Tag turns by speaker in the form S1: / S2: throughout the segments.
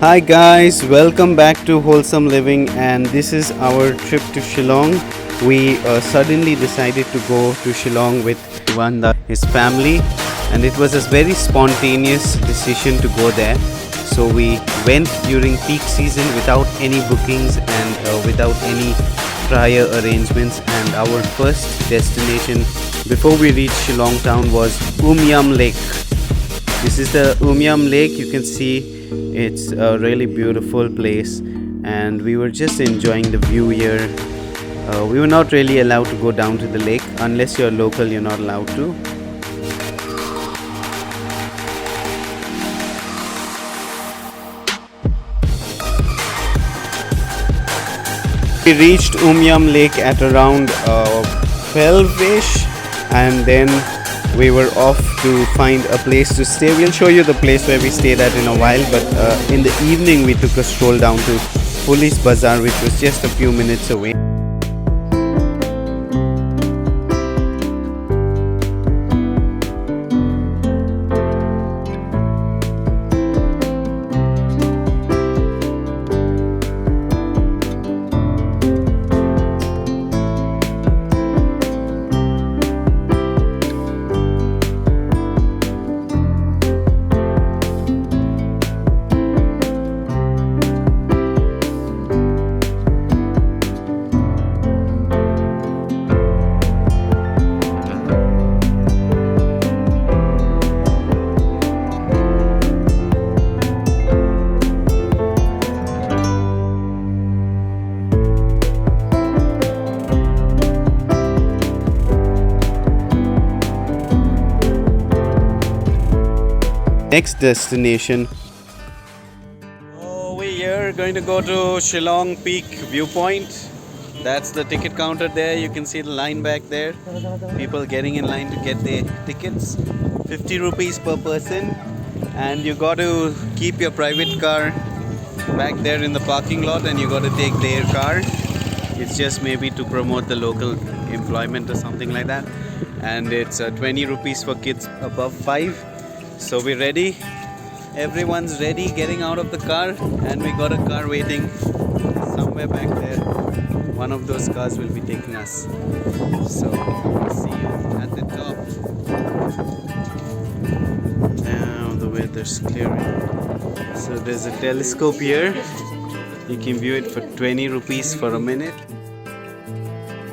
S1: Hi guys, welcome back to Wholesome Living, and this is our trip to Shillong. We suddenly decided to go to Shillong with his family, and it was a very spontaneous decision to go there. So we went during peak season without any bookings and without any prior arrangements, and our first destination before we reached Shillong town was Umyam Lake. This is the Umyam Lake. You can see it's a really beautiful place, and we were just enjoying the view here. We were not really allowed to go down to the lake unless you're local. You're not allowed to. We reached Umyam Lake at around 12ish, and then we were off to find a place to stay. We'll show you the place where we stayed at in a while, but in the evening we took a stroll down to Police Bazaar, which was just a few minutes away. Next destination. Oh, we are going to go to Shillong Peak Viewpoint. That's the ticket counter there. You can see the line back there. People getting in line to get their tickets. 50 rupees per person. And you got to keep your private car back there in the parking lot, and you got to take their car. It's just maybe to promote the local employment or something like that. And it's 20 rupees for kids above 5. So we're ready. Everyone's ready, getting out of the car, and we got a car waiting somewhere back there. One of those cars will be taking us. So see you at the top. Now the weather's clearing. So there's a telescope here. You can view it for 20 rupees for a minute.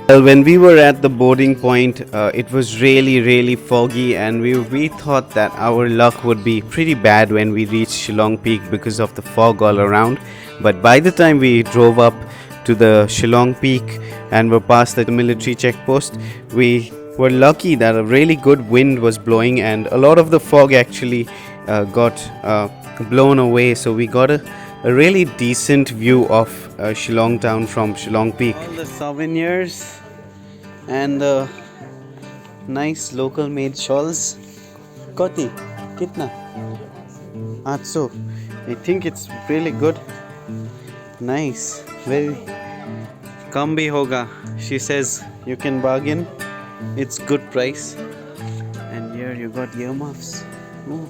S1: Well, when we were at the boarding point, it was really foggy, and we thought that our luck would be pretty bad when we reached Shillong Peak because of the fog all around. But by the time we drove up to the Shillong Peak and were past the military checkpost, we were lucky that a really good wind was blowing, and a lot of the fog actually got blown away. So we got a really decent view of Shillong town from Shillong Peak. All the souvenirs and the nice local made shawls. Koti, kitna? 800. I think it's really good. Nice. Very. Kam bhi hoga. She says you can bargain. It's good price. And here you got earmuffs. Ooh.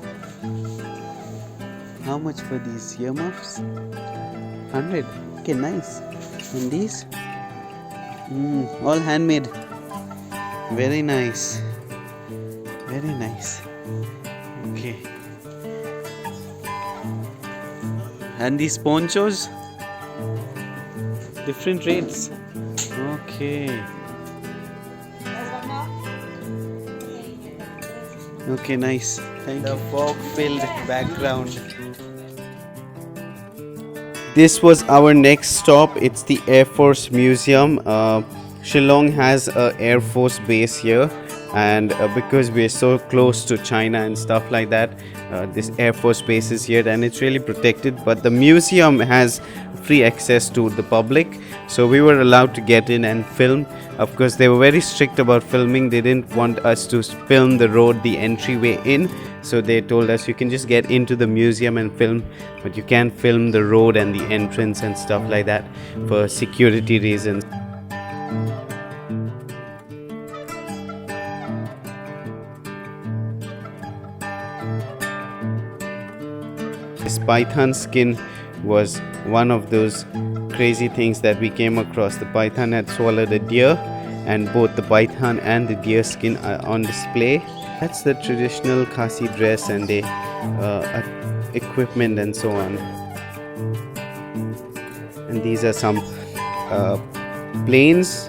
S1: How much for these earmuffs? 100. Okay, nice. And these? All handmade. Very nice. Very nice. Okay. And these ponchos? Different rates. Okay. Okay, nice. Thank you. The fog-filled background. This was our next stop. It's the Air Force Museum. Shillong has a Air Force base here, and because we're so close to China and stuff like that, this Air Force base is here, and it's really protected. But the museum has free access to the public, so we were allowed to get in and film. Of course, they were very strict about filming. They didn't want us to film the road, the entryway in. So they told us you can just get into the museum and film, but you can't film the road and the entrance and stuff like that for security reasons. This python skin was one of those crazy things that we came across. The python had swallowed a deer, and both the python and the deer skin are on display. That's the traditional Khasi dress and the equipment and so on. And these are some planes,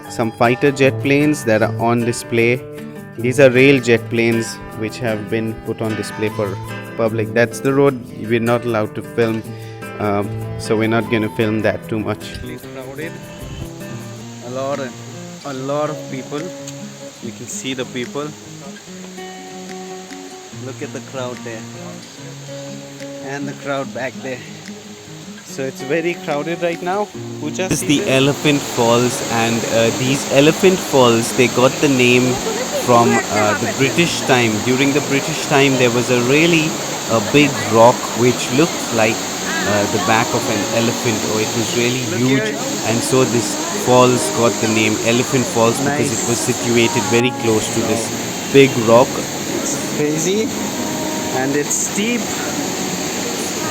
S1: some fighter jet planes that are on display. These are rail jet planes which have been put on display for public. That's the road we're not allowed to film, so we're not going to film that too much. It's crowded. A lot of people. You can see the people. Look at the crowd there, and the crowd back there. So it's very crowded right now. This is the Elephant Falls, and these Elephant Falls, they got the name from the British time. During the British time, there was a really big rock which looked like the back of an elephant, or it was really huge, and so this falls got the name Elephant Falls because it was situated very close to this big rock. It's crazy and it's steep,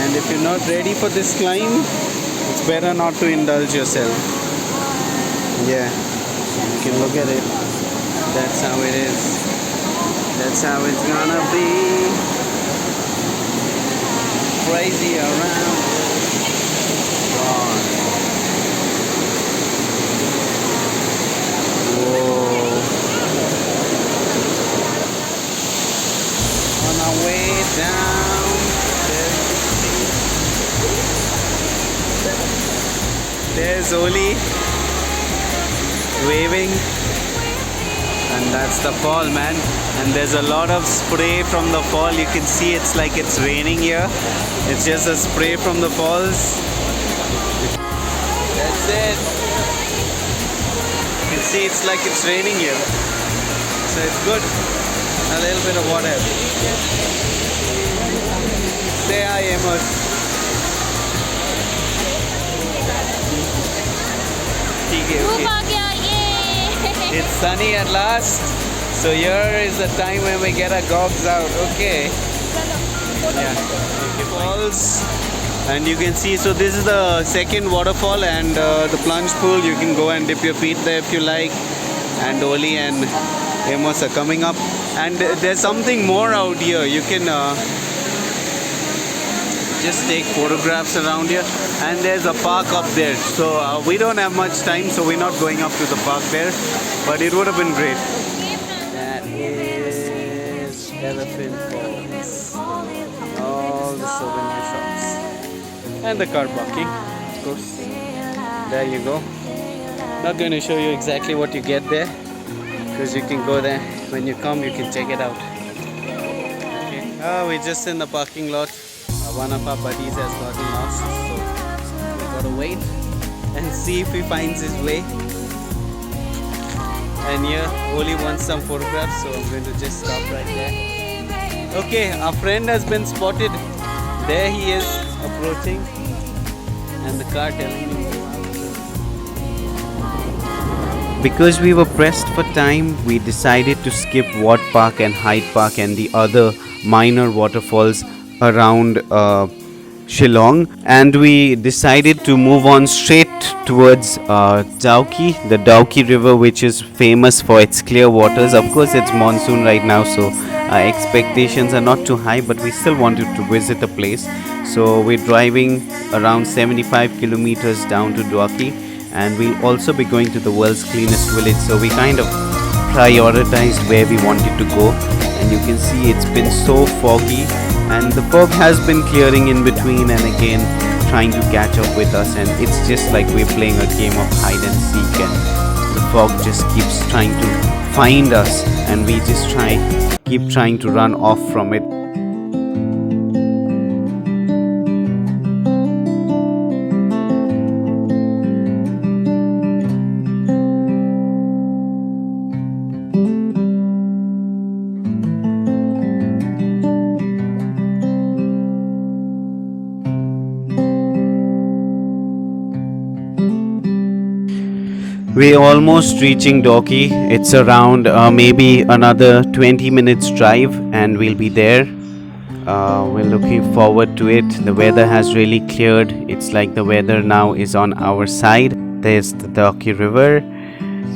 S1: and if you're not ready for this climb, it's better not to indulge yourself. Yeah, you can look at it. That's how it is. That's how it's gonna be. Crazy around. God. Whoa. On our way down, there's Oli waving. And that's the fall, man. And there's a lot of spray from the fall. You can see it's like it's raining here. It's just a spray from the falls. That's it. You can see it's like it's raining here. So it's good. A little bit of water. Say hi, Amos. Okay. It's sunny at last, so here is the time when we get our gogs out. Okay. Yeah. Falls, and you can see. So this is the second waterfall, and the plunge pool. You can go and dip your feet there if you like. And Oli and Amos are coming up, and there's something more out here. You can just take photographs around here, and there's a park up there. So we don't have much time, so we're not going up to the park there, but it would have been great. That is Elephant Falls. All the souvenir shops and the car parking, of course. There you go. Not going to show you exactly what you get there, because you can go there when you come. You can check it out. Okay. We're just in the parking lot. One of our buddies has gotten lost, so we gotta wait and see if he finds his way. And here, Oli wants some photographs, so I'm going to just stop right there. Okay, our friend has been spotted. There he is, approaching, and the car telling him. Because we were pressed for time, we decided to skip Ward Park and Hyde Park and the other minor waterfalls around Shillong, and we decided to move on straight towards Dauki, the Dauki river, which is famous for its clear waters. Of course, it's monsoon right now, so our expectations are not too high, but we still wanted to visit the place. So we're driving around 75 kilometers down to Dauki, and we'll also be going to the world's cleanest village. So we kind of prioritized where we wanted to go, and you can see it's been so foggy, and the fog has been clearing in between and again trying to catch up with us, and it's just like we're playing a game of hide and seek, and the fog just keeps trying to find us, and we just keep trying to run off from it. We're almost reaching Dauki. It's around maybe another 20 minutes drive, and we'll be there. We're looking forward to it. The weather has really cleared. It's like the weather now is on our side. There's the Doki River.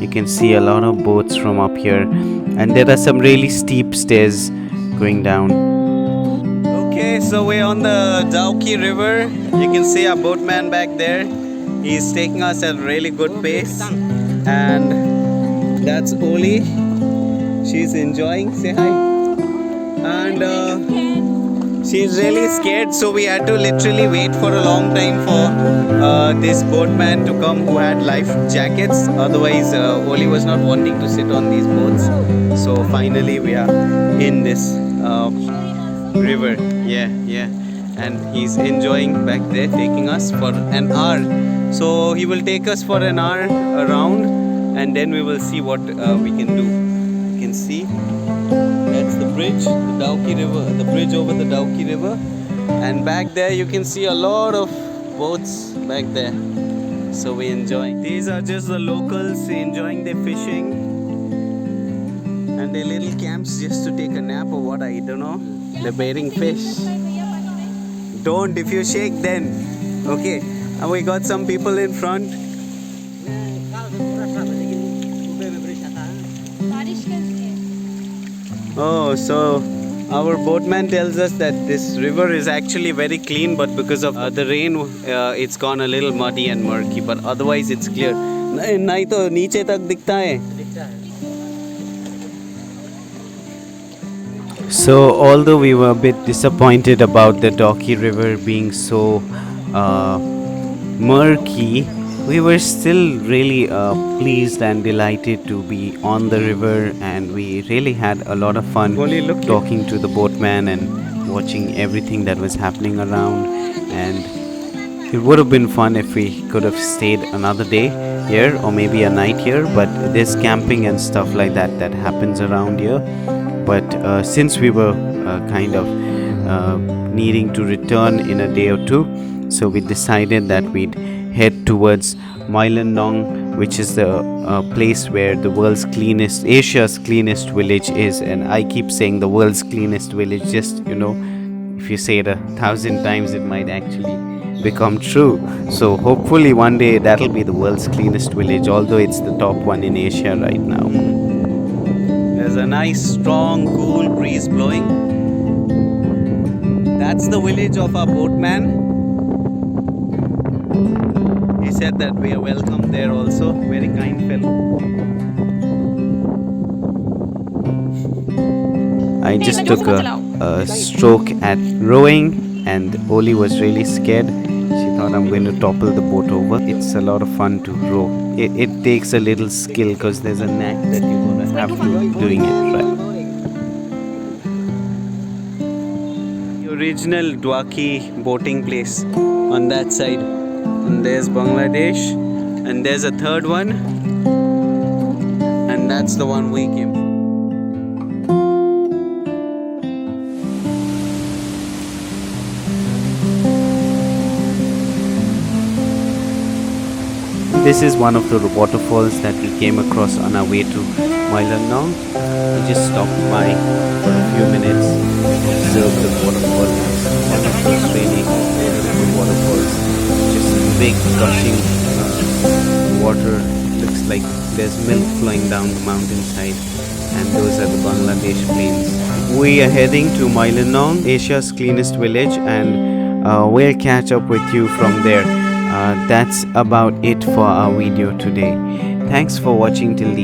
S1: You can see a lot of boats from up here, and there are some really steep stairs going down. Okay, so we're on the Dauki River. You can see our boatman back there. He's taking us at a really good pace. And that's Oli. She's enjoying. Say hi. And she's really scared, so we had to literally wait for a long time for this boatman to come who had life jackets. Otherwise, Oli was not wanting to sit on these boats. So finally, we are in this river. Yeah. And he's enjoying back there, taking us for an hour. So he will take us for an hour around, and then we will see what we can do. You can see that's the bridge, the Dauki River, the bridge over the Dauki River. And back there you can see a lot of boats back there. So we enjoy. These are just the locals enjoying their fishing and their little camps just to take a nap or what, I don't know. They're baiting fish. Don't, if you shake then. Okay, and we got some people in front. Oh, so our boatman tells us that this river is actually very clean, but because of the rain, it's gone a little muddy and murky. But otherwise, it's clear. नहीं तो नीचे तक दिखता है. So, although we were a bit disappointed about the Doki River being so murky, we were still really pleased and delighted to be on the river, and we really had a lot of fun talking to the boatman and watching everything that was happening around. And it would have been fun if we could have stayed another day here or maybe a night here, but there's camping and stuff like that that happens around here. But since we were kind of needing to return in a day or two, so we decided that we'd head towards Nong, which is the place where the world's cleanest, Asia's cleanest village is. And I keep saying the world's cleanest village, just, if you say it 1,000 times, it might actually become true. So hopefully one day that'll be the world's cleanest village, although it's the top one in Asia right now. There's a nice, strong, cool breeze blowing. That's the village of our boatman. He said that we are welcome there also. Very kind fellow. I just took a stroke at rowing, and Oli was really scared. She thought I'm going to topple the boat over. It's a lot of fun to row. It takes a little skill because there's a knack that you're going to have to doing it right. The original Dwaki boating place on that side. And there's Bangladesh. And there's a third one. And that's the one we came from. This is one of the waterfalls that we came across on our way to Nong. We just stopped by for a few minutes to observe the waterfall. One of those really beautiful waterfalls. Just big gushing water. Looks like there's milk flowing down the mountainside. And those are the Bangladesh plains. We are heading to Nong, Asia's cleanest village, and we'll catch up with you from there. That's about it for our video today. Thanks for watching till the